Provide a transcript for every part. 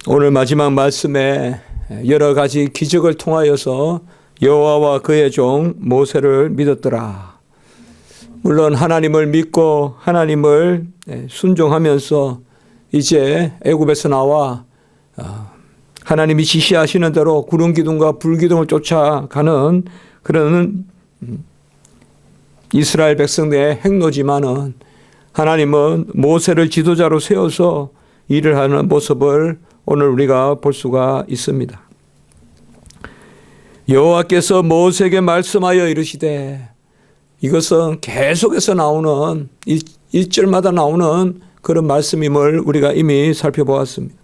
오늘 마지막 말씀에 여러 가지 기적을 통하여서 여호와와 그의 종 모세를 믿었더라. 물론 하나님을 믿고 하나님을 순종하면서 이제 애굽에서 나와 하나님이 지시하시는 대로 구름 기둥과 불 기둥을 쫓아가는 그런 이스라엘 백성들의 행로지만은 하나님은 모세를 지도자로 세워서 일을 하는 모습을 오늘 우리가 볼 수가 있습니다. 여호와께서 모세에게 말씀하여 이르시되, 이것은 계속해서 나오는 1절마다 나오는 그런 말씀임을 우리가 이미 살펴보았습니다.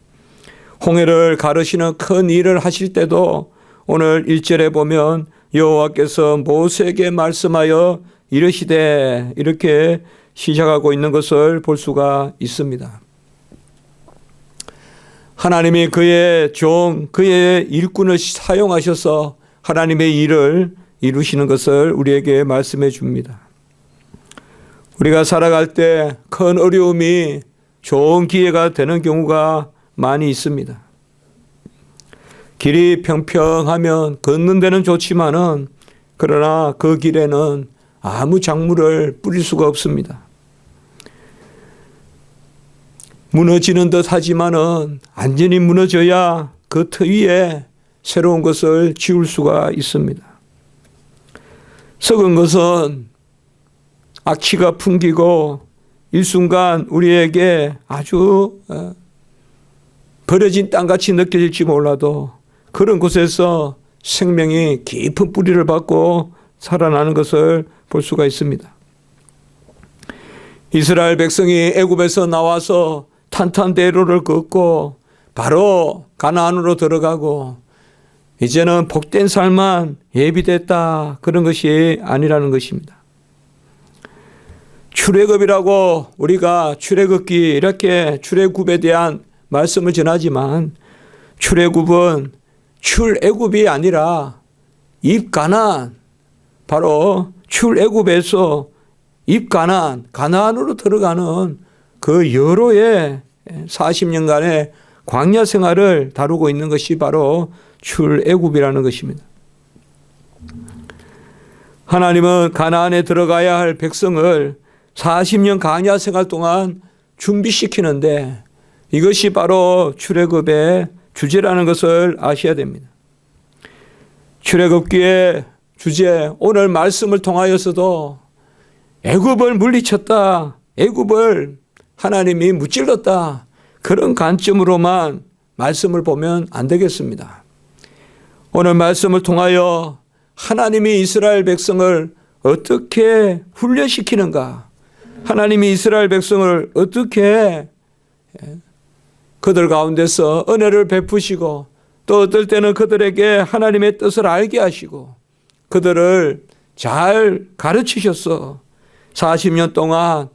홍해를 가르시는 큰 일을 하실 때도 오늘 1절에 보면 여호와께서 모세에게 말씀하여 이르시되 이렇게 시작하고 있는 것을 볼 수가 있습니다. 하나님이 그의 종, 그의 일꾼을 사용하셔서 하나님의 일을 이루시는 것을 우리에게 말씀해 줍니다. 우리가 살아갈 때 큰 어려움이 좋은 기회가 되는 경우가 많이 있습니다. 길이 평평하면 걷는 데는 좋지만은 그러나 그 길에는 아무 작물을 뿌릴 수가 없습니다. 무너지는 듯 하지만은 완전히 무너져야 그 터 위에 새로운 것을 지을 수가 있습니다. 썩은 것은 악취가 풍기고 일순간 우리에게 아주 버려진 땅같이 느껴질지 몰라도 그런 곳에서 생명이 깊은 뿌리를 받고 살아나는 것을 볼 수가 있습니다. 이스라엘 백성이 애굽에서 나와서 탄탄대로를 걷고 바로 가나안으로 들어가고 이제는 복된 삶만 예비됐다, 그런 것이 아니라는 것입니다. 출애굽이라고 우리가 출애굽기 이렇게 출애굽에 대한 말씀을 전하지만 출애굽은 출애굽이 아니라 입가나안, 바로 출애굽에서 입가나안, 가나안으로 들어가는 그 여로의 40년간의 광야 생활을 다루고 있는 것이 바로 출애굽이라는 것입니다. 하나님은 가나안에 들어가야 할 백성을 40년 광야 생활 동안 준비시키는데 이것이 바로 출애굽의 주제라는 것을 아셔야 됩니다. 출애굽기의 주제, 오늘 말씀을 통하여서도 애굽을 물리쳤다, 애굽을 하나님이 무찔렀다, 그런 관점으로만 말씀을 보면 안 되겠습니다. 오늘 말씀을 통하여 하나님이 이스라엘 백성을 어떻게 훈련시키는가, 하나님이 이스라엘 백성을 어떻게 그들 가운데서 은혜를 베푸시고 또 어떨 때는 그들에게 하나님의 뜻을 알게 하시고 그들을 잘 가르치셔서 40년 동안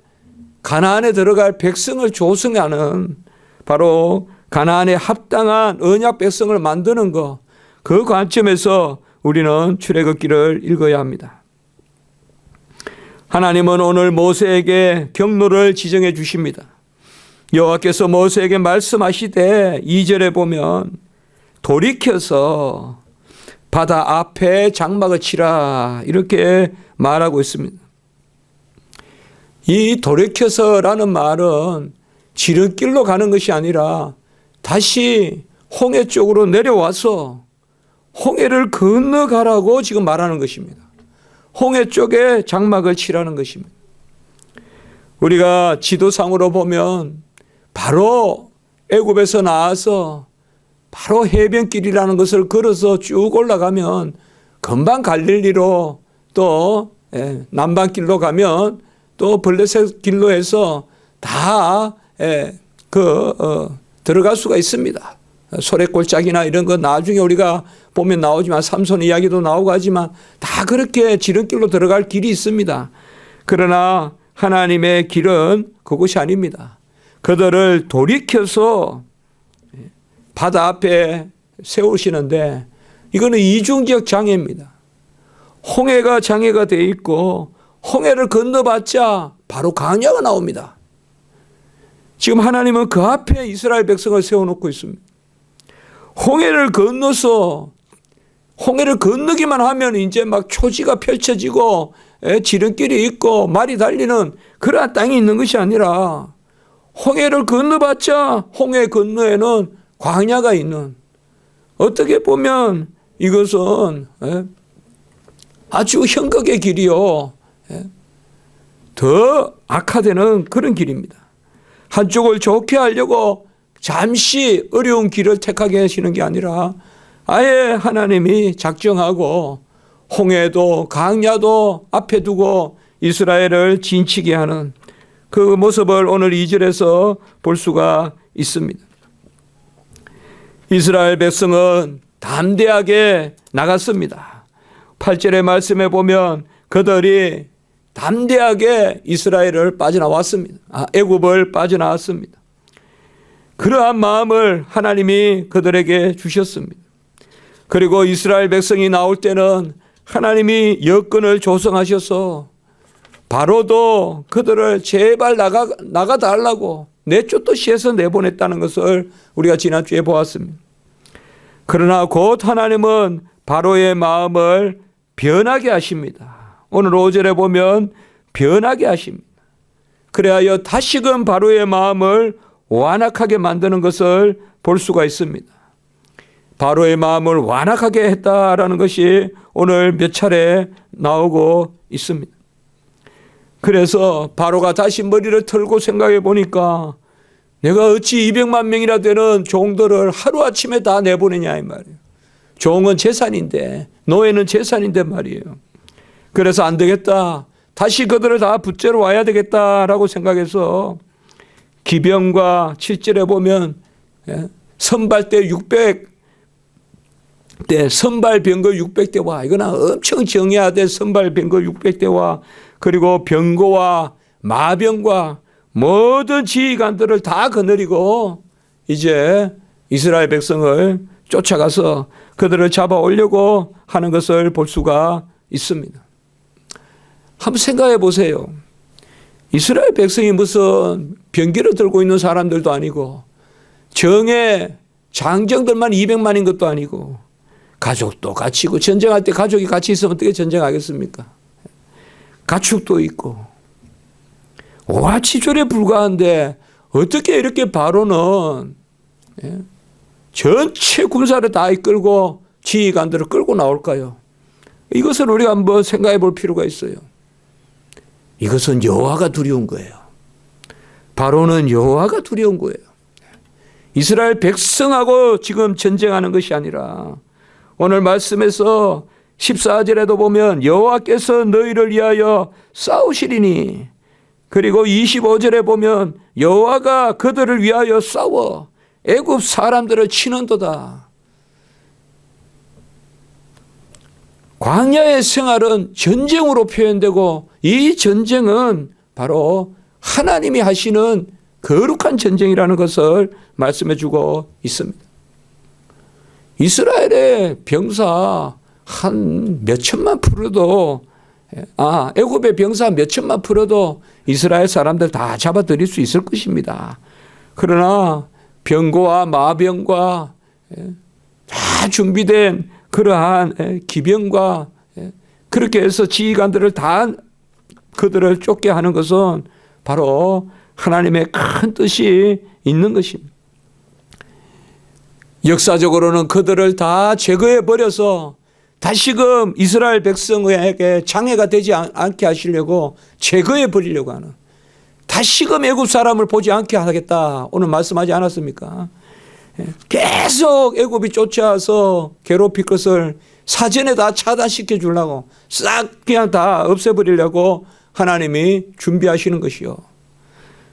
가나안에 들어갈 백성을 조성하는, 바로 가나안에 합당한 언약 백성을 만드는 것, 그 관점에서 우리는 출애굽기를 읽어야 합니다. 하나님은 오늘 모세에게 경로를 지정해 주십니다. 여호와께서 모세에게 말씀하시되 2절에 보면 돌이켜서 바다 앞에 장막을 치라, 이렇게 말하고 있습니다. 이 돌이켜서라는 말은 지름길로 가는 것이 아니라 다시 홍해 쪽으로 내려와서 홍해를 건너가라고 지금 말하는 것입니다. 홍해 쪽에 장막을 치라는 것입니다. 우리가 지도상으로 보면 바로 애굽에서 나와서 바로 해변길이라는 것을 걸어서 쭉 올라가면 금방 갈릴리로, 또 남반길로 가면 또 블레셋 길로 해서 다 들어갈 수가 있습니다. 소래골짜기나 이런 거 나중에 우리가 보면 나오지만 삼손 이야기도 나오고 하지만 다 그렇게 지름길로 들어갈 길이 있습니다. 그러나 하나님의 길은 그것이 아닙니다. 그들을 돌이켜서 바다 앞에 세우시는데 이거는 이중적 장애입니다. 홍해가 장애가 되어 있고 홍해를 건너봤자 바로 광야가 나옵니다. 지금 하나님은 그 앞에 이스라엘 백성을 세워놓고 있습니다. 홍해를 건너서 홍해를 건너기만 하면 이제 막 초지가 펼쳐지고 지름길이 있고 말이 달리는 그러한 땅이 있는 것이 아니라 홍해를 건너봤자 홍해 건너에는 광야가 있는, 어떻게 보면 이것은 아주 현극의 길이요, 더 악화되는 그런 길입니다. 한쪽을 좋게 하려고 잠시 어려운 길을 택하게 하시는 게 아니라 아예 하나님이 작정하고 홍해도 강야도 앞에 두고 이스라엘을 진치게 하는 그 모습을 오늘 2절에서 볼 수가 있습니다. 이스라엘 백성은 담대하게 나갔습니다. 8절의 말씀에 보면 그들이 담대하게 이스라엘을 빠져나왔습니다. 애굽을 빠져나왔습니다. 그러한 마음을 하나님이 그들에게 주셨습니다. 그리고 이스라엘 백성이 나올 때는 하나님이 여건을 조성하셔서 바로도 그들을 제발 나가달라고 내쫓듯이 해서 내보냈다는 것을 우리가 지난주에 보았습니다. 그러나 곧 하나님은 바로의 마음을 변하게 하십니다. 오늘 5절에 보면 변하게 하십니다. 그래야 다시금 바로의 마음을 완악하게 만드는 것을 볼 수가 있습니다. 바로의 마음을 완악하게 했다라는 것이 오늘 몇 차례 나오고 있습니다. 그래서 바로가 다시 머리를 털고 생각해 보니까 내가 어찌 200만 명이나 되는 종들을 하루아침에 다 내보내냐 이 말이에요. 종은 재산인데, 노예는 재산인데 말이에요. 그래서 안 되겠다, 다시 그들을 다 붙잡으러 와야 되겠다라고 생각해서 기병과 7절에 보면 선발대 600대, 선발 병거 600대와, 이거는 엄청 정해야 될 선발 병거 600대와, 그리고 병거와 마병과 모든 지휘관들을 다 거느리고 이제 이스라엘 백성을 쫓아가서 그들을 잡아 오려고 하는 것을 볼 수가 있습니다. 한번 생각해 보세요. 이스라엘 백성이 무슨 병기를 들고 있는 사람들도 아니고 정예 장정들만 200만인 것도 아니고 가족도 같이 있고, 전쟁할 때 가족이 같이 있으면 어떻게 전쟁하겠습니까? 가축도 있고 오화치졸에 불과한데 어떻게 이렇게 바로는 전체 군사를 다 이끌고 지휘관들을 끌고 나올까요? 이것을 우리가 한번 생각해 볼 필요가 있어요. 이것은 여호와가 두려운 거예요. 바로는 여호와가 두려운 거예요. 이스라엘 백성하고 지금 전쟁하는 것이 아니라 오늘 말씀에서 14절에도 보면 여호와께서 너희를 위하여 싸우시리니, 그리고 25절에 보면 여호와가 그들을 위하여 싸워 애굽 사람들을 치는도다. 광야의 생활은 전쟁으로 표현되고 이 전쟁은 바로 하나님이 하시는 거룩한 전쟁이라는 것을 말씀해 주고 있습니다. 이스라엘의 병사 한 몇천만 풀어도, 애굽의 병사 몇천만 풀어도 이스라엘 사람들 다 잡아들일 수 있을 것입니다. 그러나 병거와 마병과 다 준비된 그러한 기병과 그렇게 해서 지휘관들을 다 그들을 쫓게 하는 것은 바로 하나님의 큰 뜻이 있는 것입니다. 역사적으로는 그들을 다 제거해 버려서 다시금 이스라엘 백성에게 장애가 되지 않게 하시려고 제거해 버리려고 하는, 다시금 애굽 사람을 보지 않게 하겠다 오늘 말씀하지 않았습니까? 계속 애굽이 쫓아와서 괴롭힐 것을 사전에 다 차단시켜 주려고, 싹 그냥 다 없애버리려고 하나님이 준비하시는 것이요.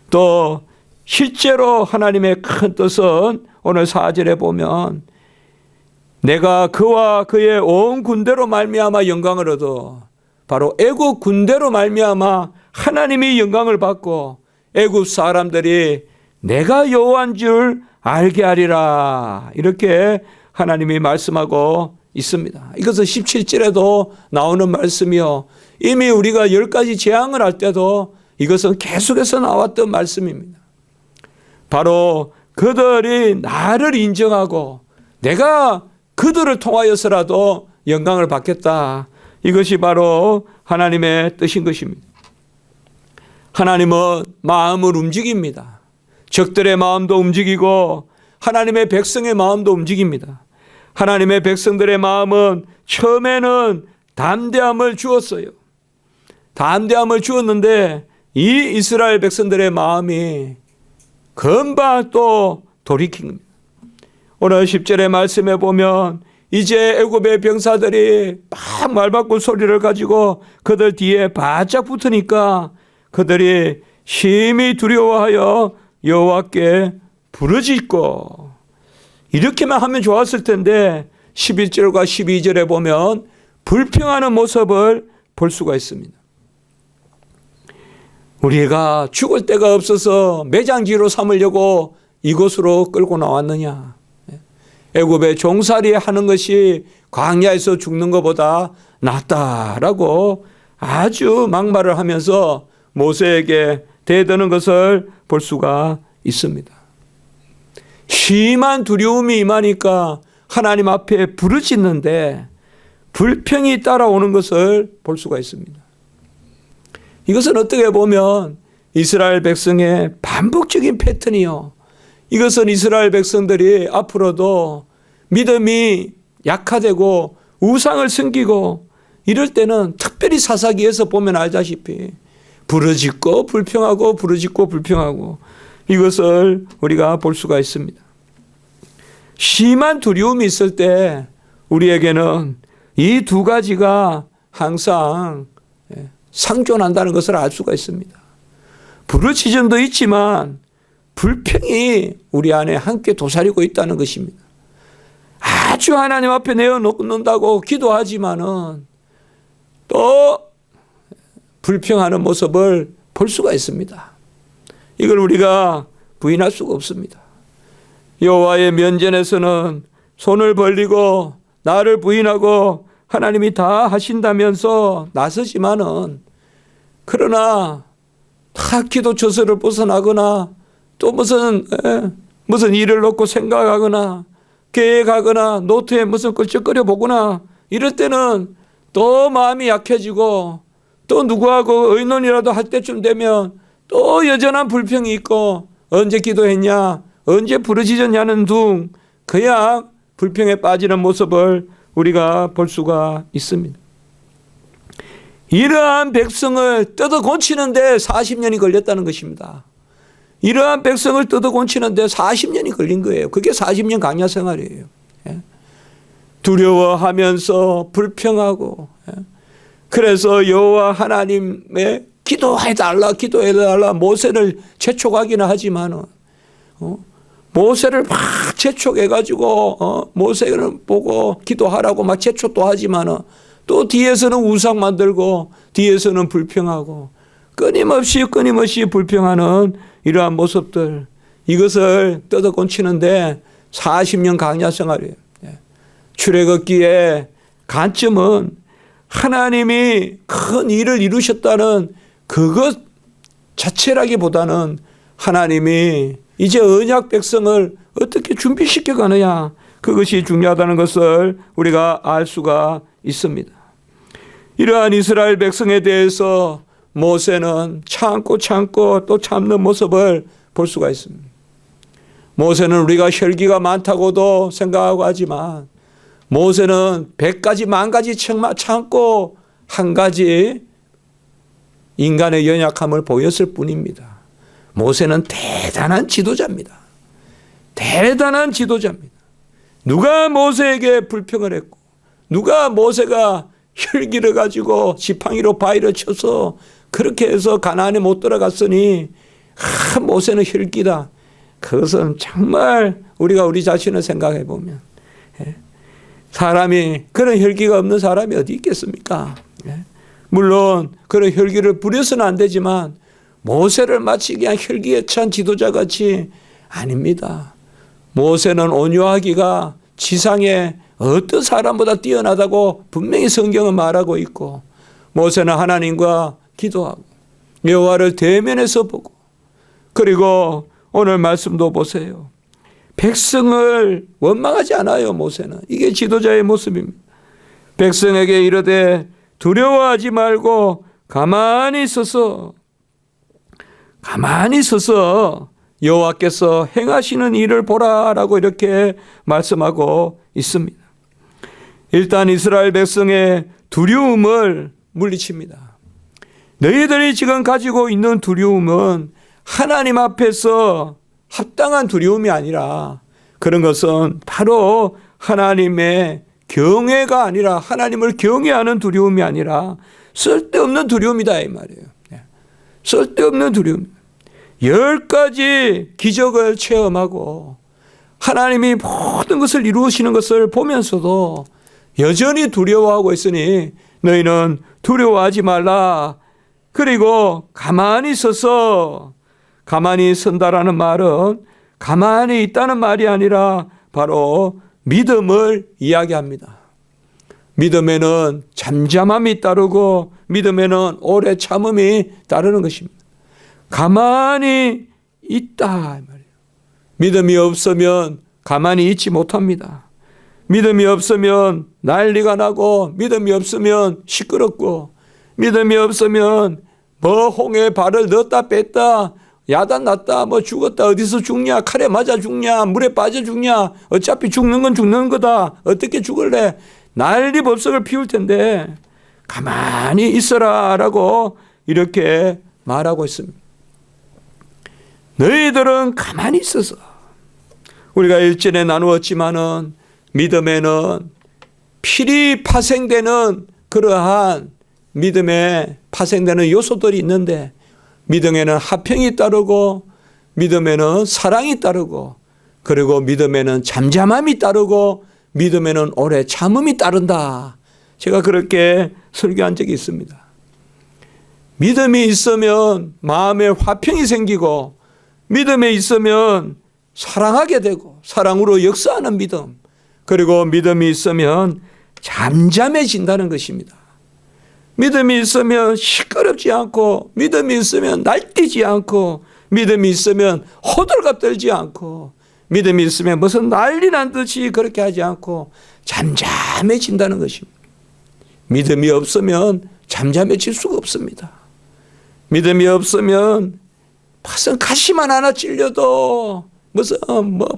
또 실제로 하나님의 큰 뜻은 오늘 4절에 보면 내가 그와 그의 온 군대로 말미암아 영광을 얻어, 바로 애굽 군대로 말미암아 하나님이 영광을 받고 애굽 사람들이 내가 여호와인 줄 알게 하리라, 이렇게 하나님이 말씀하고 있습니다. 이것은 17절에도 나오는 말씀이요, 이미 우리가 10가지 재앙을 할 때도 이것은 계속해서 나왔던 말씀입니다. 바로 그들이 나를 인정하고 내가 그들을 통하여서라도 영광을 받겠다. 이것이 바로 하나님의 뜻인 것입니다. 하나님은 마음을 움직입니다. 적들의 마음도 움직이고 하나님의 백성의 마음도 움직입니다. 하나님의 백성들의 마음은 처음에는 담대함을 주었어요. 담대함을 주었는데 이 이스라엘 백성들의 마음이 금방 또 돌이킨 겁니다. 오늘 10절의 말씀에 보면 이제 애굽의 병사들이 막 말바꾼 소리를 가지고 그들 뒤에 바짝 붙으니까 그들이 심히 두려워하여 여호와께 부르짖고, 이렇게만 하면 좋았을 텐데 11절과 12절에 보면 불평하는 모습을 볼 수가 있습니다. 우리가 죽을 데가 없어서 매장지로 삼으려고 이곳으로 끌고 나왔느냐. 애굽에 종살이 하는 것이 광야에서 죽는 것보다 낫다라고 아주 막말을 하면서 모세에게 대드는 것을 볼 수가 있습니다. 심한 두려움이 임하니까 하나님 앞에 부르짖는데 불평이 따라오는 것을 볼 수가 있습니다. 이것은 어떻게 보면 이스라엘 백성의 반복적인 패턴이요. 이것은 이스라엘 백성들이 앞으로도 믿음이 약화되고 우상을 섬기고 이럴 때는 특별히 사사기에서 보면 알다시피 부르짖고 불평하고 부르짖고 불평하고 이것을 우리가 볼 수가 있습니다. 심한 두려움이 있을 때 우리에게는 이 두 가지가 항상 상존한다는 것을 알 수가 있습니다. 부르짖음도 있지만 불평이 우리 안에 함께 도사리고 있다는 것입니다. 아주 하나님 앞에 내어놓는다고 기도하지만은 또 불평하는 모습을 볼 수가 있습니다. 이걸 우리가 부인할 수가 없습니다. 여호와의 면전에서는 손을 벌리고 나를 부인하고 하나님이 다 하신다면서 나서지만은, 그러나 다 기도 처소를 벗어나거나 또 무슨 일을 놓고 생각하거나 계획하거나 노트에 무슨 끌적거려 보거나 이럴 때는 또 마음이 약해지고 또 누구하고 의논이라도 할 때쯤 되면 또 여전한 불평이 있고 언제 기도했냐, 언제 부르짖었냐는 둥 그냥 불평에 빠지는 모습을 우리가 볼 수가 있습니다. 이러한 백성을 뜯어 고치는데 40년이 걸렸다는 것입니다. 이러한 백성을 뜯어 고치는데 40년이 걸린 거예요. 그게 40년 광야 생활이에요. 두려워하면서 불평하고, 그래서 여호와 하나님의 기도해달라 모세를 재촉하기는 하지만은 모세를 막 재촉해가지고 모세를 보고 기도하라고 막 재촉도 하지만은 또 뒤에서는 우상 만들고 뒤에서는 불평하고 끊임없이 불평하는 이러한 모습들, 이것을 뜯어 고치는데 40년 광야 생활이에요. 출애굽기의 관점은 하나님이 큰 일을 이루셨다는 그것 자체라기보다는 하나님이 이제 언약 백성을 어떻게 준비시켜 가느냐, 그것이 중요하다는 것을 우리가 알 수가 있습니다. 이러한 이스라엘 백성에 대해서 모세는 참고 또 참는 모습을 볼 수가 있습니다. 모세는 우리가 혈기가 많다고도 생각하고 하지만 모세는 100가지 10,000가지 참고 한 가지 인간의 연약함을 보였을 뿐입니다. 모세는 대단한 지도자입니다. 대단한 지도자입니다. 누가 모세에게 불평을 했고, 누가 모세가 혈기를 가지고 지팡이로 바위를 쳐서 그렇게 해서 가나안에 못 들어갔으니 모세는 혈기다. 그것은 정말 우리가 우리 자신을 생각해 보면 사람이, 그런 혈기가 없는 사람이 어디 있겠습니까? 물론 그런 혈기를 부려서는 안 되지만 모세를 마치 그냥 혈기에 찬 지도자같이 아닙니다. 모세는 온유하기가 지상에 어떤 사람보다 뛰어나다고 분명히 성경은 말하고 있고, 모세는 하나님과 기도하고 여호와를 대면해서 보고, 그리고 오늘 말씀도 보세요. 백성을 원망하지 않아요. 모세는. 이게 지도자의 모습입니다. 백성에게 이르되 두려워하지 말고 가만히 서서 여호와께서 행하시는 일을 보라라고 이렇게 말씀하고 있습니다. 일단 이스라엘 백성의 두려움을 물리칩니다. 너희들이 지금 가지고 있는 두려움은 하나님 앞에서 합당한 두려움이 아니라 그런 것은 바로 하나님의 경외가 아니라 하나님을 경외하는 두려움이 아니라 쓸데없는 두려움이다 이 말이에요. 쓸데없는 두려움. 10가지 기적을 체험하고 하나님이 모든 것을 이루시는 것을 보면서도 여전히 두려워하고 있으니 너희는 두려워하지 말라. 그리고 가만히 서서, 가만히 선다라는 말은 가만히 있다는 말이 아니라 바로 믿음을 이야기합니다. 믿음에는 잠잠함이 따르고 믿음에는 오래 참음이 따르는 것입니다. 가만히 있다 말이에요. 믿음이 없으면 가만히 있지 못합니다. 믿음이 없으면 난리가 나고 믿음이 없으면 시끄럽고 믿음이 없으면 뭐 홍에 발을 넣었다 뺐다 야단 났다 뭐 죽었다 어디서 죽냐 칼에 맞아 죽냐 물에 빠져 죽냐 어차피 죽는 건 죽는 거다 어떻게 죽을래 난리법석을 피울 텐데 가만히 있어라 라고 이렇게 말하고 있습니다. 너희들은 가만히 있어서 우리가 일전에 나누었지만은 믿음에는 필히 파생되는 그러한 믿음에 파생되는 요소들이 있는데 믿음에는 화평이 따르고 믿음에는 사랑이 따르고 그리고 믿음에는 잠잠함이 따르고 믿음에는 오래 참음이 따른다. 제가 그렇게 설교한 적이 있습니다. 믿음이 있으면 마음에 화평이 생기고 믿음에 있으면 사랑하게 되고 사랑으로 역사하는 믿음 그리고 믿음이 있으면 잠잠해진다는 것입니다. 믿음이 있으면 시끄럽지 않고 믿음이 있으면 날뛰지 않고 믿음이 있으면 호들갑 떨지 않고 믿음이 있으면 무슨 난리 난 듯이 그렇게 하지 않고 잠잠해진다는 것입니다. 믿음이 없으면 잠잠해질 수가 없습니다. 믿음이 없으면 무슨 가시만 하나 찔려도 무슨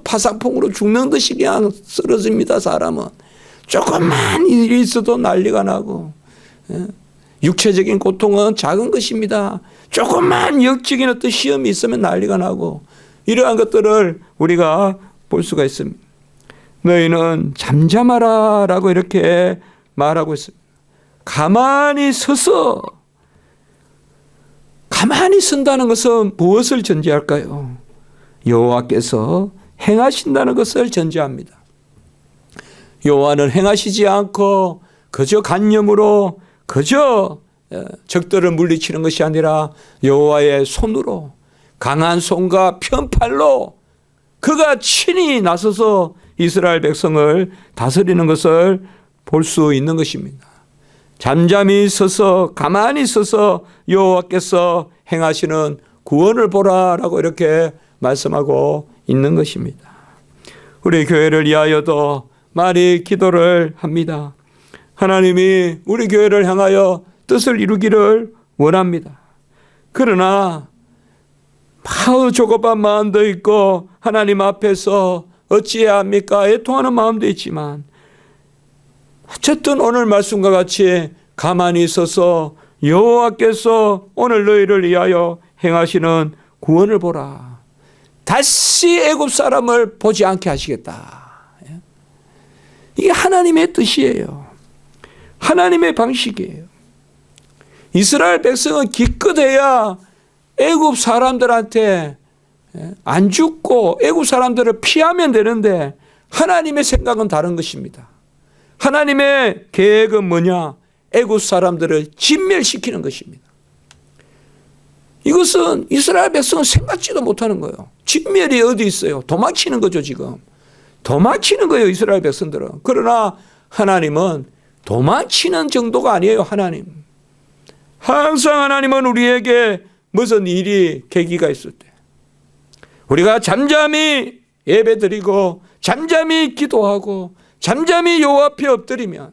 파상풍으로 죽는 듯이 그냥 쓰러집니다. 사람은 조금만 일이 있어도 난리가 나고 육체적인 고통은 작은 것입니다. 조금만 역적인 어떤 시험이 있으면 난리가 나고 이러한 것들을 우리가 볼 수가 있습니다. 너희는 잠잠하라 라고 이렇게 말하고 있습니다. 가만히 서서 가만히 선다는 것은 무엇을 전제할까요? 여호와께서 행하신다는 것을 전제합니다. 여호와는 행하시지 않고 그저 간념으로 그저 적들을 물리치는 것이 아니라 여호와의 손으로 강한 손과 편팔로 그가 친히 나서서 이스라엘 백성을 다스리는 것을 볼 수 있는 것입니다. 잠잠히 서서 가만히 서서 여호와께서 행하시는 구원을 보라라고 이렇게 말씀하고 있는 것입니다. 우리 교회를 위하여도 많이 기도를 합니다. 하나님이 우리 교회를 향하여 뜻을 이루기를 원합니다. 그러나 조급한 마음도 있고 하나님 앞에서 어찌해야 합니까? 애통하는 마음도 있지만 어쨌든 오늘 말씀과 같이 가만히 있어서 여호와께서 오늘 너희를 위하여 행하시는 구원을 보라. 다시 애굽 사람을 보지 않게 하시겠다. 이게 하나님의 뜻이에요. 하나님의 방식이에요. 이스라엘 백성은 기껏해야 애굽 사람들한테 안 죽고 애굽 사람들을 피하면 되는데 하나님의 생각은 다른 것입니다. 하나님의 계획은 뭐냐? 애굽 사람들을 진멸시키는 것입니다. 이것은 이스라엘 백성은 생각지도 못하는 거예요. 진멸이 어디 있어요? 도망치는 거죠 지금. 도망치는 거예요 이스라엘 백성들은. 그러나 하나님은 도망치는 정도가 아니에요. 하나님. 항상 하나님은 우리에게 무슨 일이 계기가 있을 때 우리가 잠잠히 예배드리고 잠잠히 기도하고 잠잠히 여호와 앞에 엎드리면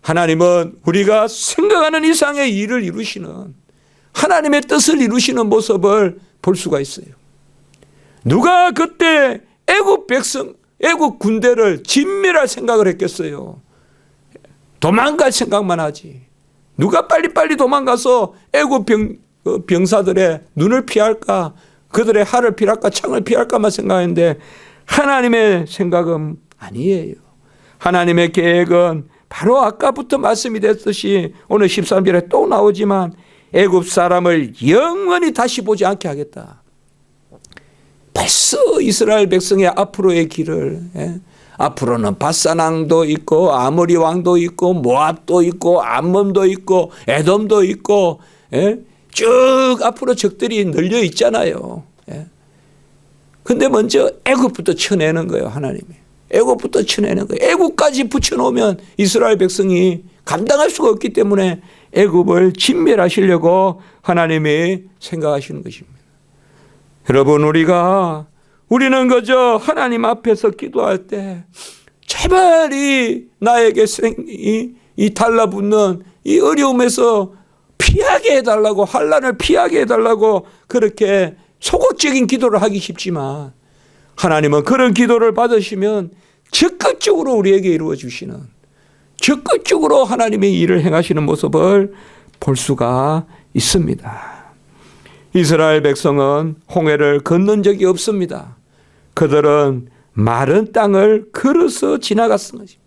하나님은 우리가 생각하는 이상의 일을 이루시는 하나님의 뜻을 이루시는 모습을 볼 수가 있어요. 누가 그때 애국 군대를 진멸할 생각을 했겠어요? 도망갈 생각만 하지. 누가 빨리빨리 도망가서 애국 병사들의 눈을 피할까, 그들의 활을 피할까, 창을 피할까만 생각했는데 하나님의 생각은 아니에요. 하나님의 계획은 바로 아까부터 말씀이 됐듯이 오늘 13절에 또 나오지만 애굽 사람을 영원히 다시 보지 않게 하겠다. 벌써 이스라엘 백성의 앞으로의 길을, 앞으로는 바산 왕도 있고 아모리 왕도 있고 모압도 있고 암몬도 있고 에돔도 있고 쭉 앞으로 적들이 널려 있잖아요. 근데 먼저 애굽부터 쳐내는 거예요. 하나님이. 애굽부터 쳐내는 거예요. 애굽까지 붙여놓으면 이스라엘 백성이 감당할 수가 없기 때문에 애굽을 진멸하시려고 하나님이 생각하시는 것입니다. 여러분, 우리는 그저 하나님 앞에서 기도할 때 제발 나에게 이 달라붙는 이 어려움에서 피하게 해달라고, 환난을 피하게 해달라고 그렇게 소극적인 기도를 하기 쉽지만 하나님은 그런 기도를 받으시면 적극적으로 우리에게 이루어 주시는, 적극적으로 하나님의 일을 행하시는 모습을 볼 수가 있습니다. 이스라엘 백성은 홍해를 건넌 적이 없습니다. 그들은 마른 땅을 걸어서 지나갔은 것입니다.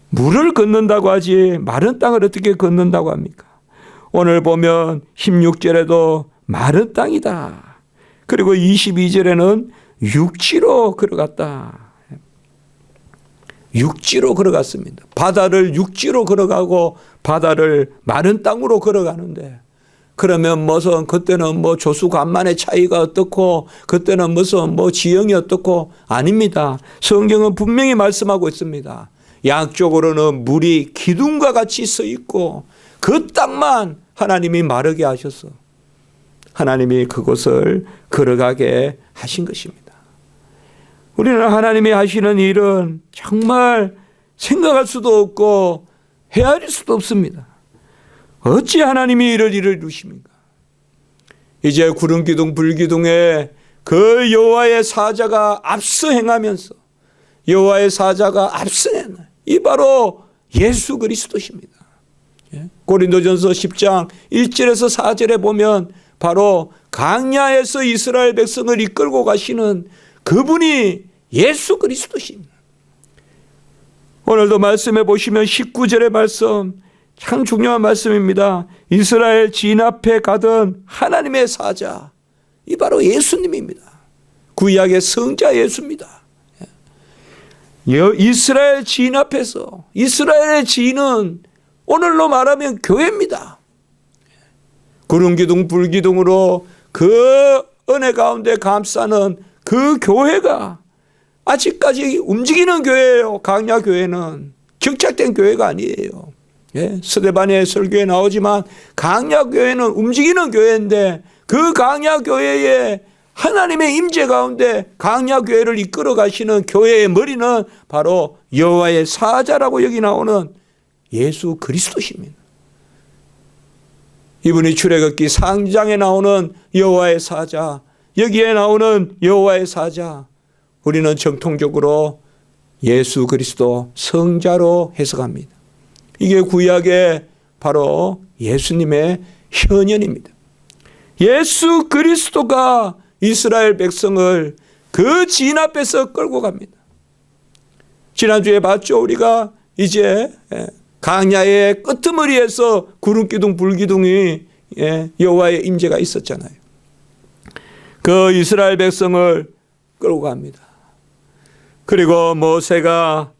물을 건넌다고 하지 마른 땅을 어떻게 건넌다고 합니까? 오늘 보면 16절에도 마른 땅이다. 그리고 22절에는 육지로 걸어갔다. 육지로 걸어갔습니다. 바다를 육지로 걸어가고 바다를 마른 땅으로 걸어가는데, 그러면 무슨 그때는 조수간만의 차이가 어떻고 그때는 무슨 지형이 어떻고, 아닙니다. 성경은 분명히 말씀하고 있습니다. 양쪽으로는 물이 기둥과 같이 서 있고 그 땅만 하나님이 마르게 하셔서 하나님이 그곳을 걸어가게 하신 것입니다. 우리는 하나님이 하시는 일은 정말 생각할 수도 없고 헤아릴 수도 없습니다. 어찌 하나님이 이를 이루십니까? 이제 구름기둥 불기둥에 그 여호와의 사자가 앞서 행하면서, 여호와의 사자가 앞서 행하는 이 바로 예수 그리스도십니다. 고린도전서 10장 1절에서 4절에 보면 바로 광야에서 이스라엘 백성을 이끌고 가시는 그분이 예수 그리스도십니다. 오늘도 말씀해 보시면 19절의 말씀 참 중요한 말씀입니다. 이스라엘 진 앞에 가던 하나님의 사자, 이 바로 예수님입니다. 구약의 성자 예수입니다. 이스라엘 진 앞에서, 이스라엘의 진은 오늘로 말하면 교회입니다. 구름기둥 불기둥으로 그 은혜 가운데 감싸는 그 교회가 아직까지 움직이는 교회예요. 강야 교회는 정착된 교회가 아니에요. 스데반의 설교에 나오지만 강야 교회는 움직이는 교회인데, 그 강야 교회에 하나님의 임재 가운데 강야 교회를 이끌어 가시는 교회의 머리는 바로 여호와의 사자라고 여기 나오는 예수 그리스도십니다. 이분이 출애굽기 3장에 나오는 여호와의 사자, 여기에 나오는 여호와의 사자, 우리는 정통적으로 예수 그리스도 성자로 해석합니다. 이게 구약의 바로 예수님의 현현입니다. 예수 그리스도가 이스라엘 백성을 그 진 앞에서 끌고 갑니다. 지난주에 봤죠. 우리가 이제 강야의 끄트머리에서 구름기둥 불기둥이 여호와의 임재가 있었잖아요. 그 이스라엘 백성을 끌고 갑니다. 그리고 모세가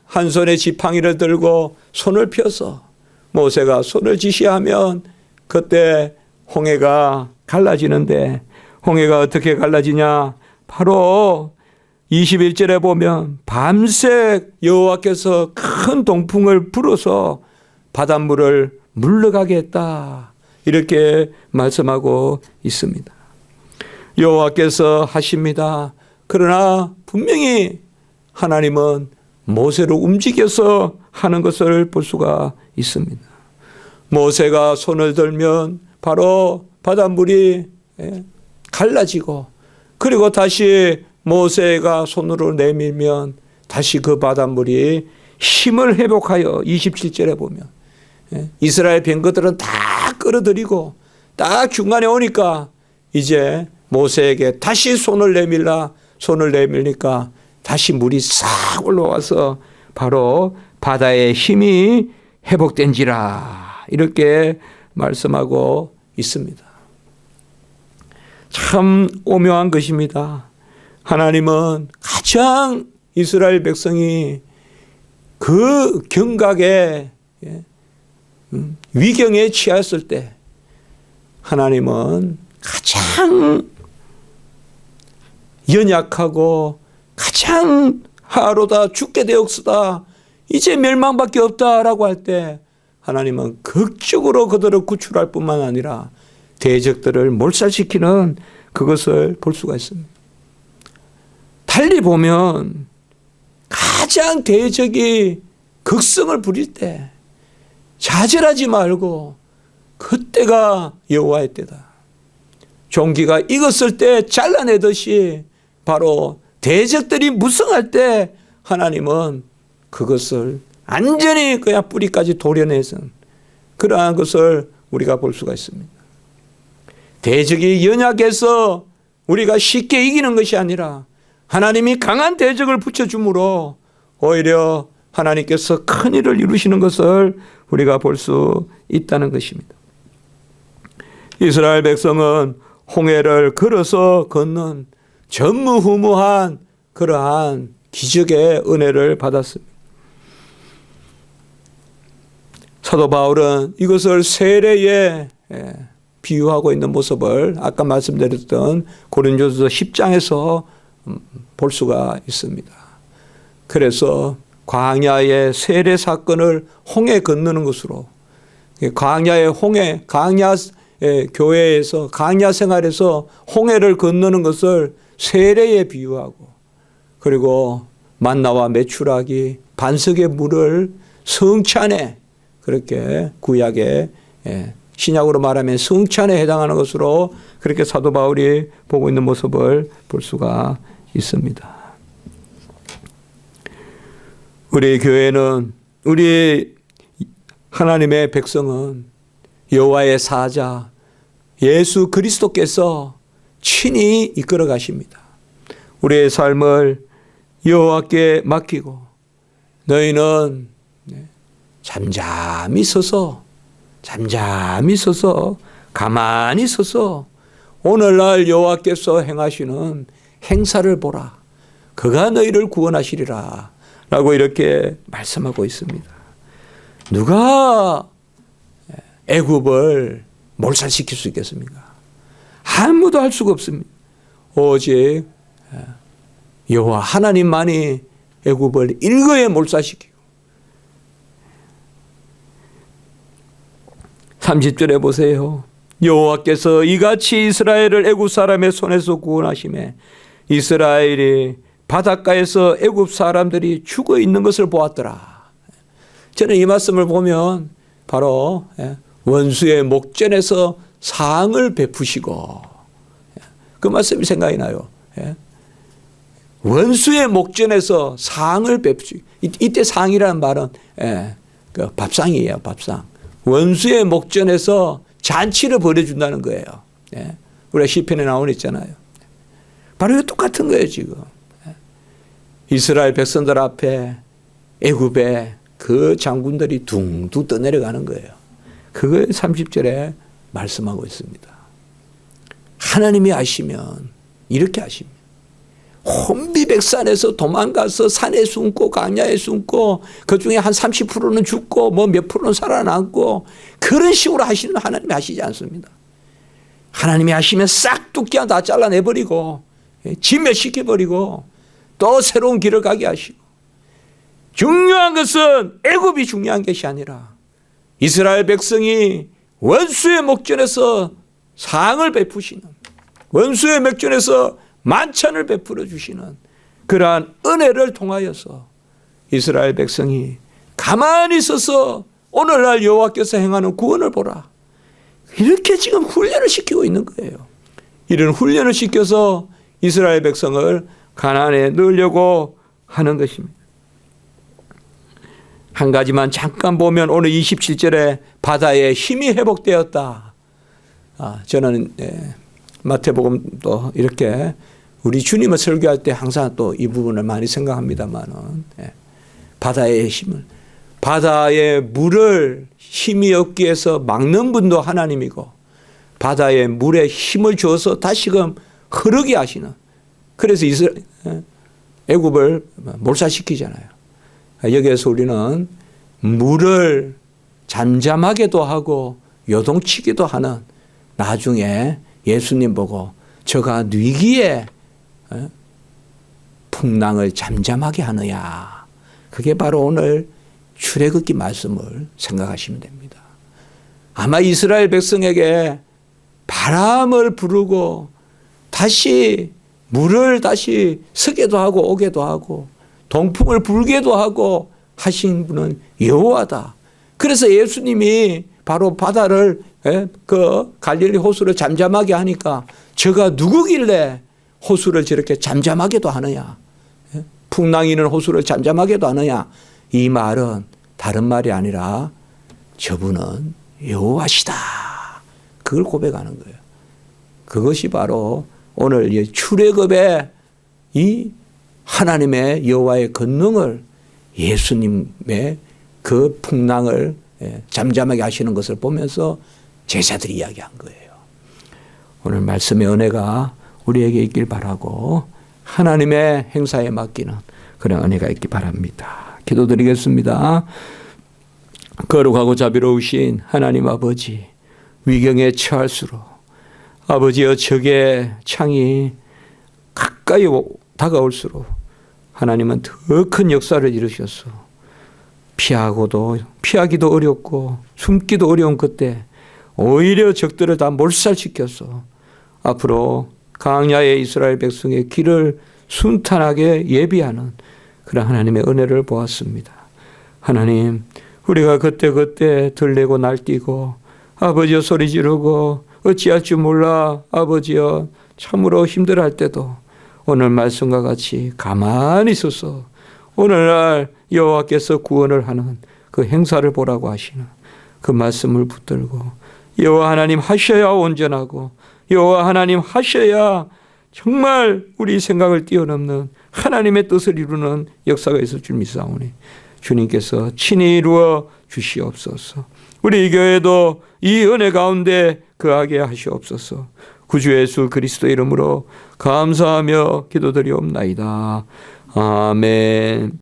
한 손에 지팡이를 들고 손을 펴서 모세가 손을 지시하면 그때 홍해가 갈라지는데, 홍해가 어떻게 갈라지냐? 바로 21절에 보면 밤새 여호와께서 큰 동풍을 불어서 바닷물을 물러가게 했다, 이렇게 말씀하고 있습니다. 여호와께서 하십니다. 그러나 분명히 하나님은 모세로 움직여서 하는 것을 볼 수가 있습니다. 모세가 손을 들면 바로 바닷물이 갈라지고, 그리고 다시 모세가 손으로 내밀면 다시 그 바닷물이 힘을 회복하여 27절에 보면 이스라엘 병거들은 다 끌어들이고 딱 중간에 오니까 이제 모세에게 다시 손을 내밀니까 다시 물이 싹 올라와서 바로 바다의 힘이 회복된지라 이렇게 말씀하고 있습니다. 참 오묘한 것입니다. 하나님은 가장 이스라엘 백성이 그 경각에 위경에 취했을 때 하나님은 가장 연약하고 가장 하루다 죽게 되었으다 이제 멸망밖에 없다라고 할 때 하나님은 극적으로 그들을 구출할 뿐만 아니라 대적들을 몰살시키는 그것을 볼 수가 있습니다. 달리 보면 가장 대적이 극성을 부릴 때 좌절하지 말고 그때가 여호와의 때다. 종기가 익었을 때 잘라내듯이 바로 대적들이 무성할 때 하나님은 그것을 완전히 그냥 뿌리까지 도려내서 그러한 것을 우리가 볼 수가 있습니다. 대적이 연약해서 우리가 쉽게 이기는 것이 아니라 하나님이 강한 대적을 붙여줌으로 오히려 하나님께서 큰 일을 이루시는 것을 우리가 볼 수 있다는 것입니다. 이스라엘 백성은 홍해를 걸어서 걷는 전무후무한 그러한 기적의 은혜를 받았습니다. 사도 바울은 이것을 세례에 비유하고 있는 모습을 아까 말씀드렸던 고린도서 10장에서 볼 수가 있습니다. 그래서 광야의 세례 사건을 홍해 건너는 것으로 광야의 홍해, 광야 교회에서 광야 생활에서 홍해를 건너는 것을 세례에 비유하고, 그리고 만나와 메추라기 반석의 물을 성찬에, 그렇게 구약의 신약으로 말하면 성찬에 해당하는 것으로 그렇게 사도 바울이 보고 있는 모습을 볼 수가 있습니다. 우리 교회는, 우리 하나님의 백성은 여호와의 사자 예수 그리스도께서 친히 이끌어 가십니다. 우리의 삶을 여호와께 맡기고 너희는 잠잠히 서서 가만히 서서 오늘날 여호와께서 행하시는 행사를 보라. 그가 너희를 구원하시리라 라고 이렇게 말씀하고 있습니다. 누가 애굽을 몰살시킬 수 있겠습니까? 아무도 할 수가 없습니다. 오직 여호와 하나님만이 애굽을 일거에 몰살시키고, 30절에 보세요. 여호와께서 이같이 이스라엘을 애굽 사람의 손에서 구원하시매 이스라엘이 바닷가에서 애굽 사람들이 죽어 있는 것을 보았더라. 저는 이 말씀을 보면 바로 원수의 목전에서 상을 베푸시고, 그 말씀이 생각이 나요. 원수의 목전에서 상을 베푸시고, 이때 상이라는 말은 그 밥상이에요. 밥상. 원수의 목전에서 잔치를 벌여준다는 거예요. 우리가 시편에 나오는 있잖아요. 바로 이거 똑같은 거예요 지금. 이스라엘 백성들 앞에 애굽의 그 장군들이 둥둥 떠내려가는 거예요. 그걸 30절에 말씀하고 있습니다. 하나님이 아시면 이렇게 하십니다. 혼비백산에서 도망가서 산에 숨고 광야에 숨고 그중에 한 30%는 죽고 뭐 몇 프로는 살아남고 그런 식으로 하시는 하나님이 하시지 않습니다. 하나님이 하시면 싹둑이 다 잘라내버리고 진멸시켜버리고 또 새로운 길을 가게 하시고, 중요한 것은 애굽이 중요한 것이 아니라 이스라엘 백성이 원수의 목전에서 상을 베푸시는 원수의 맥전에서 만찬을 베풀어 주시는 그러한 은혜를 통하여서 이스라엘 백성이 가만히 있어서 오늘날 여호와께서 행하는 구원을 보라. 이렇게 지금 훈련을 시키고 있는 거예요. 이런 훈련을 시켜서 이스라엘 백성을 가나안에 넣으려고 하는 것입니다. 한 가지만 잠깐 보면 오늘 27절에 바다의 힘이 회복되었다. 저는 마태복음도 이렇게 우리 주님을 설교할 때 항상 또 이 부분을 많이 생각합니다만은 바다의 힘을, 바다의 물을 힘이 없기 위해서 막는 분도 하나님이고 바다의 물에 힘을 주어서 다시금 흐르게 하시는, 그래서 애굽을 몰살시키잖아요. 여기에서 우리는 물을 잠잠하게도 하고 요동치기도 하는, 나중에 예수님 보고 저가 뉘기에 풍랑을 잠잠하게 하느냐, 그게 바로 오늘 출애굽기 말씀을 생각하시면 됩니다. 아마 이스라엘 백성에게 바람을 부르고 다시 물을 다시 서게도 하고 오게도 하고 동풍을 불게도 하고 하신 분은 여호와다. 그래서 예수님이 바로 바다를, 그 갈릴리 호수를 잠잠하게 하니까 저가 누구길래 호수를 저렇게 잠잠하게도 하느냐, 풍랑이 있는 호수를 잠잠하게도 하느냐, 이 말은 다른 말이 아니라 저분은 여호와시다, 그걸 고백하는 거예요. 그것이 바로 오늘 출애굽의 이 하나님의 여호와의 권능을, 예수님의 그 풍랑을 잠잠하게 하시는 것을 보면서 제자들이 이야기한 거예요. 오늘 말씀의 은혜가 우리에게 있길 바라고 하나님의 행사에 맡기는 그런 은혜가 있길 바랍니다. 기도드리겠습니다. 거룩하고 자비로우신 하나님 아버지, 위경에 처할수록 아버지여 적의 창이 가까이 다가올수록 하나님은 더 큰 역사를 이루셨어. 피하기도 어렵고 숨기도 어려운 그때 오히려 적들을 다 몰살시켰어. 앞으로 광야의 이스라엘 백성의 길을 순탄하게 예비하는 그런 하나님의 은혜를 보았습니다. 하나님, 우리가 그때 들레고 날뛰고 아버지여 소리 지르고 어찌할 줄 몰라 아버지여 참으로 힘들어할 때도 오늘 말씀과 같이 가만히 있어서 오늘날 여호와께서 구원을 하는 그 행사를 보라고 하시는 그 말씀을 붙들고 여호와 하나님 하셔야 온전하고 여호와 하나님 하셔야 정말 우리 생각을 뛰어넘는 하나님의 뜻을 이루는 역사가 있을 줄 믿사오니 주님께서 친히 이루어 주시옵소서. 우리 교회도 이 은혜 가운데 거하게 하시옵소서. 구주 예수 그리스도 이름으로 감사하며 기도드리옵나이다. 아멘.